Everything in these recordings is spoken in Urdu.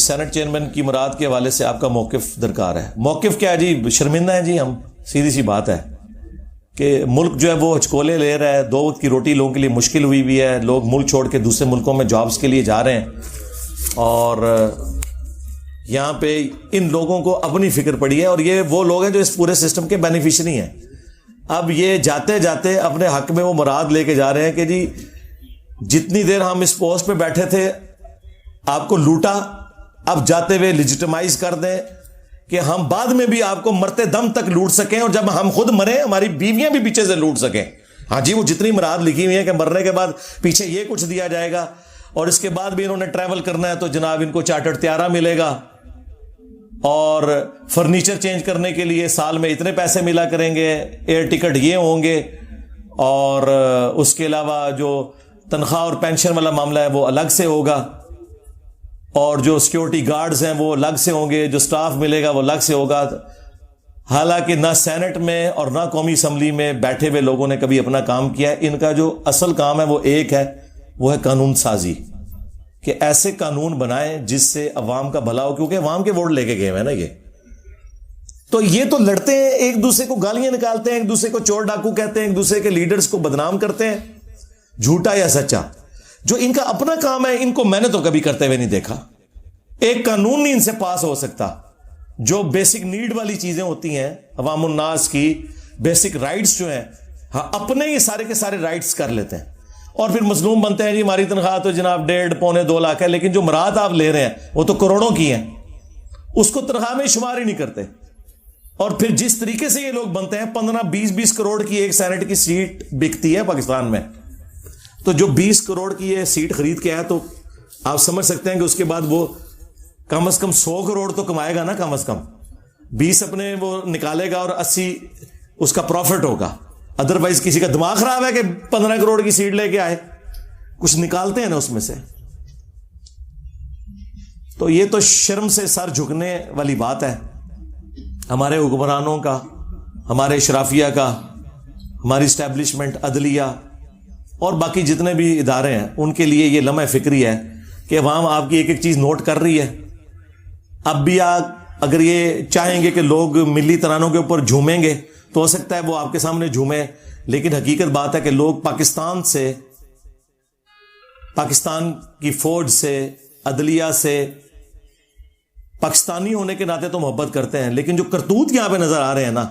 سینٹ چیئرمین کی مراد کے حوالے سے آپ کا موقف درکار ہے. موقف کیا ہے جی؟ شرمندہ ہے جی ہم، سیدھی سی بات ہے کہ ملک جو ہے وہ ہچکولے لے رہا ہے. 2 وقت کی روٹی لوگوں کے لیے مشکل ہوئی بھی ہے. لوگ ملک چھوڑ کے دوسرے ملکوں میں جابز کے لیے جا رہے ہیں اور یہاں پہ ان لوگوں کو اپنی فکر پڑی ہے اور یہ وہ لوگ ہیں جو اس پورے سسٹم کے بینیفیشری ہیں. اب یہ جاتے جاتے اپنے حق میں وہ مراد لے کے جا رہے ہیں کہ جی جتنی دیر ہم اس پوسٹ پہ بیٹھے تھے آپ کو لوٹا، اب جاتے ہوئے لیجیٹمائز کر دیں کہ ہم بعد میں بھی آپ کو مرتے دم تک لوٹ سکیں اور جب ہم خود مریں ہماری بیویاں بھی پیچھے سے لوٹ سکیں. ہاں جی، وہ جتنی مراد لکھی ہوئی ہے کہ مرنے کے بعد پیچھے یہ کچھ دیا جائے گا اور اس کے بعد بھی انہوں نے ٹریول کرنا ہے تو جناب ان کو چارٹرڈ طیارہ ملے گا اور فرنیچر چینج کرنے کے لیے سال میں اتنے پیسے ملا کریں گے، ایئر ٹکٹ یہ ہوں گے اور اس کے علاوہ جو تنخواہ اور پینشن والا معاملہ ہے وہ الگ سے ہوگا اور جو سیکیورٹی گارڈز ہیں وہ الگ سے ہوں گے، جو سٹاف ملے گا وہ الگ سے ہوگا. حالانکہ نہ سینٹ میں اور نہ قومی اسمبلی میں بیٹھے ہوئے لوگوں نے کبھی اپنا کام کیا ہے. ان کا جو اصل کام ہے وہ ایک ہے، وہ ہے قانون سازی، کہ ایسے قانون بنائیں جس سے عوام کا بھلا ہو، کیونکہ عوام کے ووٹ لے کے گئے ہیں نا. یہ تو لڑتے ہیں، ایک دوسرے کو گالیاں نکالتے ہیں، ایک دوسرے کو چور ڈاکو کہتے ہیں، ایک دوسرے کے لیڈرز کو بدنام کرتے ہیں، جھوٹا یا سچا. جو ان کا اپنا کام ہے ان کو میں نے تو کبھی کرتے ہوئے نہیں دیکھا. ایک قانون نہیں ان سے پاس ہو سکتا. جو بیسک نیڈ والی چیزیں ہوتی ہیں عوام الناس کی، بیسک رائٹس جو ہیں، ہاں اپنے یہ سارے کے سارے رائٹس کر لیتے ہیں اور پھر مظلوم بنتے ہیں. جی ہماری تنخواہ تو جناب 1.5-2 لاکھ ہے، لیکن جو مراد آپ لے رہے ہیں وہ تو کروڑوں کی ہیں، اس کو تنخواہ میں شمار ہی نہیں کرتے. اور پھر جس طریقے سے یہ لوگ بنتے ہیں، 15-20 کروڑ کی ایک سینٹ کی سیٹ بکتی ہے پاکستان میں. تو جو 20 کروڑ کی یہ سیٹ خرید کے آیا تو آپ سمجھ سکتے ہیں کہ اس کے بعد وہ کم از کم 100 کروڑ تو کمائے گا نا. کم از کم 20 اپنے وہ نکالے گا اور 80 اس کا پروفٹ ہوگا. ادروائز کسی کا دماغ خراب ہے کہ 15 کروڑ کی سیٹ لے کے آئے، کچھ نکالتے ہیں نا اس میں سے. تو یہ تو شرم سے سر جھکنے والی بات ہے ہمارے حکمرانوں کا، ہمارے اشرافیہ کا، ہماری اسٹیبلشمنٹ، عدلیہ اور باقی جتنے بھی ادارے ہیں ان کے لیے یہ لمحہ فکری ہے کہ عوام آپ کی ایک ایک چیز نوٹ کر رہی ہے. اب بھی آپ اگر یہ چاہیں گے کہ لوگ ملی ترانوں کے اوپر جھومیں گے تو ہو سکتا ہے وہ آپ کے سامنے جھومیں، لیکن حقیقت بات ہے کہ لوگ پاکستان سے، پاکستان کی فوج سے، عدلیہ سے، پاکستانی ہونے کے ناطے تو محبت کرتے ہیں، لیکن جو کرتوت یہاں پہ نظر آ رہے ہیں نا،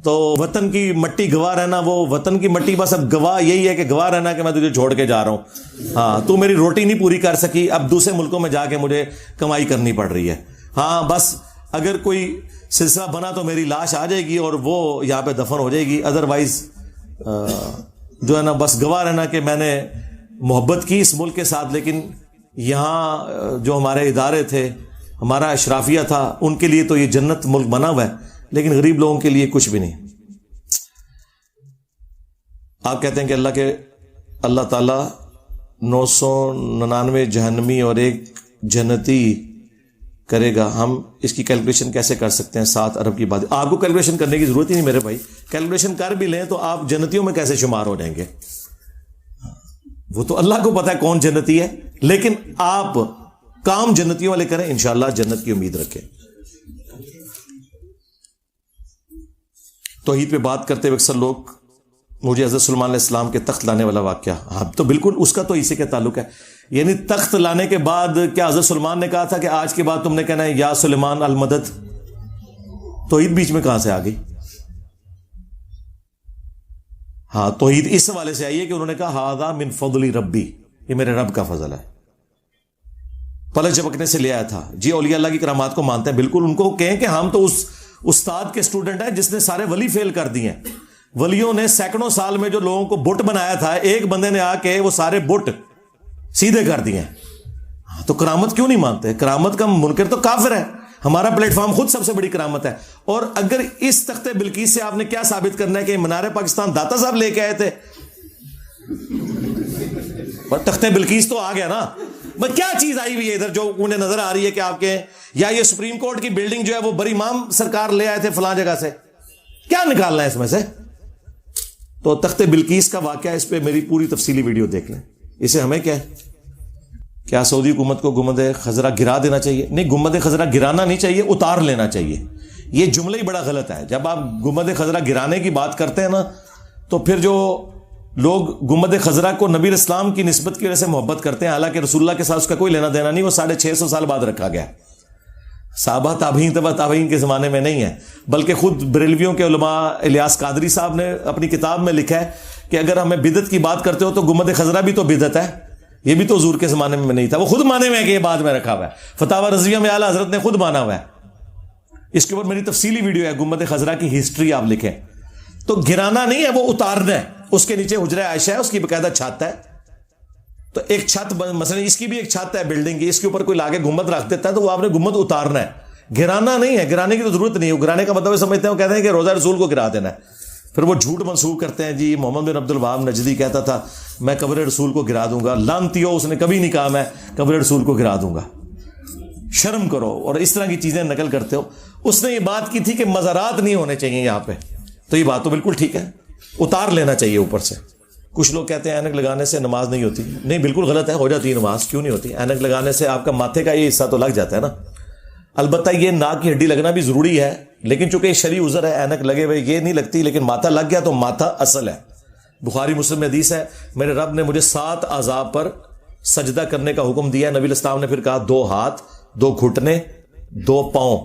تو وطن کی مٹی گواہ رہنا، وہ وطن کی مٹی بس اب گواہ یہی ہے کہ گواہ رہنا کہ میں تجھے چھوڑ کے جا رہا ہوں. ہاں تو میری روٹی نہیں پوری کر سکی، اب دوسرے ملکوں میں جا کے مجھے کمائی کرنی پڑ رہی ہے. ہاں بس اگر کوئی سلسلہ بنا تو میری لاش آ جائے گی اور وہ یہاں پہ دفن ہو جائے گی، ادروائز جو ہے نا بس گواہ رہنا کہ میں نے محبت کی اس ملک کے ساتھ، لیکن یہاں جو ہمارے ادارے تھے، ہمارا اشرافیہ تھا، ان کے لیے تو یہ جنت ملک بنا ہوا ہے، لیکن غریب لوگوں کے لیے کچھ بھی نہیں. آپ کہتے ہیں کہ اللہ تعالیٰ 999 جہنمی اور 1 جنتی کرے گا. ہم اس کی کیلکولیشن کیسے کر سکتے ہیں؟ 7 ارب کی بات. آپ کو کیلکولیشن کرنے کی ضرورت ہی نہیں میرے بھائی. کیلکولیشن کر بھی لیں تو آپ جنتیوں میں کیسے شمار ہو جائیں گے؟ وہ تو اللہ کو پتا ہے کون جنتی ہے، لیکن آپ کام جنتیوں والے کریں، انشاءاللہ جنت کی امید رکھیں. توحید پہ بات کرتے ہوئے اکثر لوگ مجھے حضرت سلیمان علیہ السلام کے تخت لانے والا واقعہ، ہاں تو بالکل اس کا تو اسی کے تعلق ہے. یعنی تخت لانے کے بعد کیا حضرت سلیمان نے کہا تھا کہ آج کے بعد تم نے کہنا ہے یا سلیمان المدد؟ توحید بیچ میں کہاں سے آ گئی؟ ہاں توحید اس حوالے سے آئی ہے کہ انہوں نے کہا ھذا من فضل ربی، یہ میرے رب کا فضل ہے. پلک جھپکنے سے لے آیا تھا. جی اولیاء اللہ کی کرامات کو مانتے ہیں، بالکل ان کو کہیں کہ ہم تو اس استاد کے اسٹوڈنٹ ہیں جس نے سارے ولی فیل کر دیے ہیں. ولیوں نے سینکڑوں سال میں جو لوگوں کو بت بنایا تھا، ایک بندے نے آ کے وہ سارے بت سیدھے کر دیے ہیں. تو کرامت کیوں نہیں مانتے؟ کرامت کا منکر تو کافر ہے. ہمارا پلیٹ فارم خود سب سے بڑی کرامت ہے. اور اگر اس تخت بلقیس سے آپ نے کیا ثابت کرنا ہے کہ منار پاکستان داتا صاحب لے کے آئے تھے؟ تخت بلقیس تو آ گیا نا. کیا چیز آئی ہوئی ہے ادھر جو انہیں نظر آ رہی ہے کہ آپ کے، یا یہ سپریم کورٹ کی بلڈنگ جو ہے وہ بری امام سرکار لے آئے تھے فلاں جگہ سے، کیا نکالنا ہے اس میں سے؟ تو تخت بلقیس کا واقعہ، اس پہ میری پوری تفصیلی ویڈیو دیکھ لیں. اسے ہمیں کیا ہے؟ کیا سعودی حکومت کو گنبد خضرا گرا دینا چاہیے؟ نہیں، گنبد خضرا گرانا نہیں چاہیے، اتار لینا چاہیے. یہ جملہ ہی بڑا غلط ہے. جب آپ گنبد خضرا گرانے کی بات کرتے ہیں نا تو پھر جو لوگ گنبد خضرا کو نبی اسلام کی نسبت کی وجہ سے محبت کرتے ہیں، حالانکہ رسول اللہ کے ساتھ اس کا کوئی لینا دینا نہیں، وہ 650 سال بعد رکھا گیا. صحابہ تابعین تبع تابعین کے زمانے میں نہیں ہے. بلکہ خود بریلویوں کے علماء الیاس قادری صاحب نے اپنی کتاب میں لکھا ہے کہ اگر ہمیں بدعت کی بات کرتے ہو تو گنبد خضرا بھی تو بدعت ہے، یہ بھی تو حضور کے زمانے میں نہیں تھا. وہ خود مانے ہوئے ہیں کہ یہ بعد میں رکھا ہوا ہے. فتاوی رضویہ میں اعلیٰ حضرت نے خود مانا ہوا ہے. اس کے اوپر میری تفصیلی ویڈیو ہے، گنبد خضرا کی ہسٹری آپ لکھیں. تو گرانا نہیں ہے، وہ اتارنا ہے. اس کے نیچے حجرہ عائشہ ہے، اس کی باقاعدہ چھت ہے. تو ایک چھت مثلا اس کی بھی ایک چھت ہے بلڈنگ کی، اس کے اوپر کوئی لاگے گنبد رکھ دیتا ہے تو وہ آپ نے گنبد اتارنا ہے، گرانا نہیں ہے. گرانے کی تو ضرورت نہیں ہے. گرانے کا مطلب سمجھتے ہیں، وہ کہتے ہیں کہ روزہ رسول کو گرا دینا ہے. پھر وہ جھوٹ منسوخ کرتے ہیں، جی محمد بن عبد الوہاب نجدی کہتا تھا میں قبر رسول کو گرا دوں گا. لعنتیو، اس نے کبھی نہیں کہا میں قبر رسول کو گرا دوں گا. شرم کرو. اور اس طرح کی چیزیں نقل کرتے ہو. اس نے یہ بات کی تھی کہ مزارات نہیں ہونے چاہیے یہاں پہ، تو یہ بات تو بالکل ٹھیک ہے، اتار لینا چاہیے اوپر سے. کچھ لوگ کہتے ہیں اینک لگانے سے نماز نہیں ہوتی. نہیں، بالکل غلط ہے، ہو جاتی ہے نماز. کیوں نہیں ہوتی؟ اینک لگانے سے آپ کا ماتھے کا یہ حصہ تو لگ جاتا ہے نا. البتہ یہ ناک کی ہڈی لگنا بھی ضروری ہے، لیکن چونکہ یہ شرعی عذر ہے، اینک لگے ہوئے یہ نہیں لگتی، لیکن ماتھا لگ گیا تو ماتھا اصل ہے. بخاری مسلم میں حدیث ہے، میرے رب نے مجھے 7 اعضاء پر سجدہ کرنے کا حکم دیا. نبی الاسلام نے پھر کہا 2 ہاتھ، 2 گھٹنے، 2 پاؤں،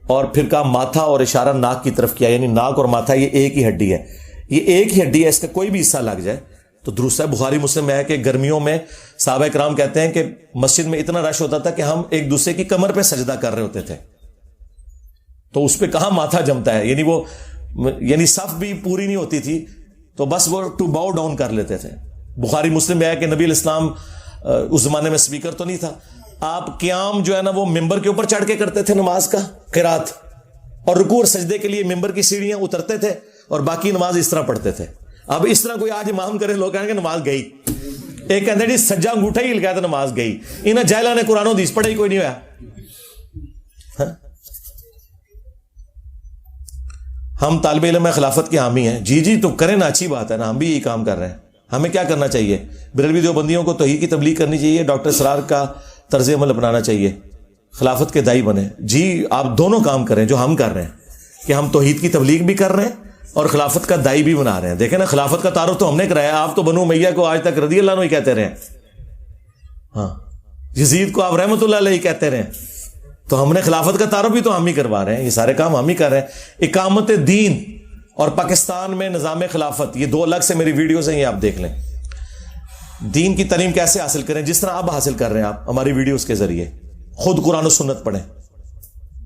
اور پھر کہا ماتھا، اور اشارہ ناک کی طرف کیا. یعنی ناک اور ماتھا یہ ایک ہی ہڈی ہے، یہ ایک ہی ہڈی ہے، اس کا کوئی بھی حصہ لگ جائے تو درست ہے. بخاری مسلم میں ہے کہ گرمیوں میں صحابہ کرام کہتے ہیں کہ مسجد میں اتنا رش ہوتا تھا کہ ہم ایک دوسرے کی کمر پہ سجدہ کر رہے ہوتے تھے، تو اس پہ کہاں ماتھا جمتا ہے. یعنی صف بھی پوری نہیں ہوتی تھی تو بس وہ ٹو باؤ ڈاؤن کر لیتے تھے. بخاری مسلم میں ہے کہ نبی الاسلام اس زمانے میں سپیکر تو نہیں تھا، آپ قیام جو ہے نا وہ ممبر کے اوپر چڑھ کے کرتے تھے نماز کا قرات، اور رکوع اور سجدے کے لیے ممبر کی سیڑھیاں اترتے تھے اور باقی نماز اس طرح پڑھتے تھے. اب اس طرح کوئی آج امام کرے، لوگ کہیں گے نماز گئی. ایک کہتے ہیں جی سجا انگوٹھا ہی لگایا تو نماز گئی. انہیں جاہلہ نے قرآن و حدیث پڑھا ہی کوئی نہیں ہوا. ہم طالب علم خلافت کے حامی ہیں. جی تو کریں نا، اچھی بات ہے نا، ہم بھی یہی کام کر رہے ہیں. ہمیں کیا کرنا چاہیے؟ بریلوی دیوبندیوں کو توحید کی تبلیغ کرنی چاہیے، ڈاکٹر اسرار کا طرز عمل اپنانا چاہیے، خلافت کے داعی بنے. جی آپ دونوں کام کریں جو ہم کر رہے ہیں، کہ ہم توحید کی تبلیغ بھی کر رہے ہیں اور خلافت کا داعی بھی بنا رہے ہیں. دیکھیں نا، خلافت کا تعارف تو ہم نے کرایا. آپ تو بنو امیہ کو آج تک رضی اللہ عنہ ہی کہتے رہے ہیں، ہاں یزید کو آپ رحمت اللہ علیہ کہتے رہے ہیں. تو ہم نے خلافت کا تعارف بھی تو ہم ہی کروا رہے ہیں. یہ سارے کام ہم ہی کر رہے ہیں. اقامت دین اور پاکستان میں نظام خلافت، یہ 2 الگ سے میری ویڈیوز ہیں، یہ آپ دیکھ لیں. دین کی تعلیم کیسے حاصل کریں، جس طرح آپ حاصل کر رہے ہیں آپ ہماری ویڈیوز کے ذریعے. خود قرآن و سنت پڑھیں.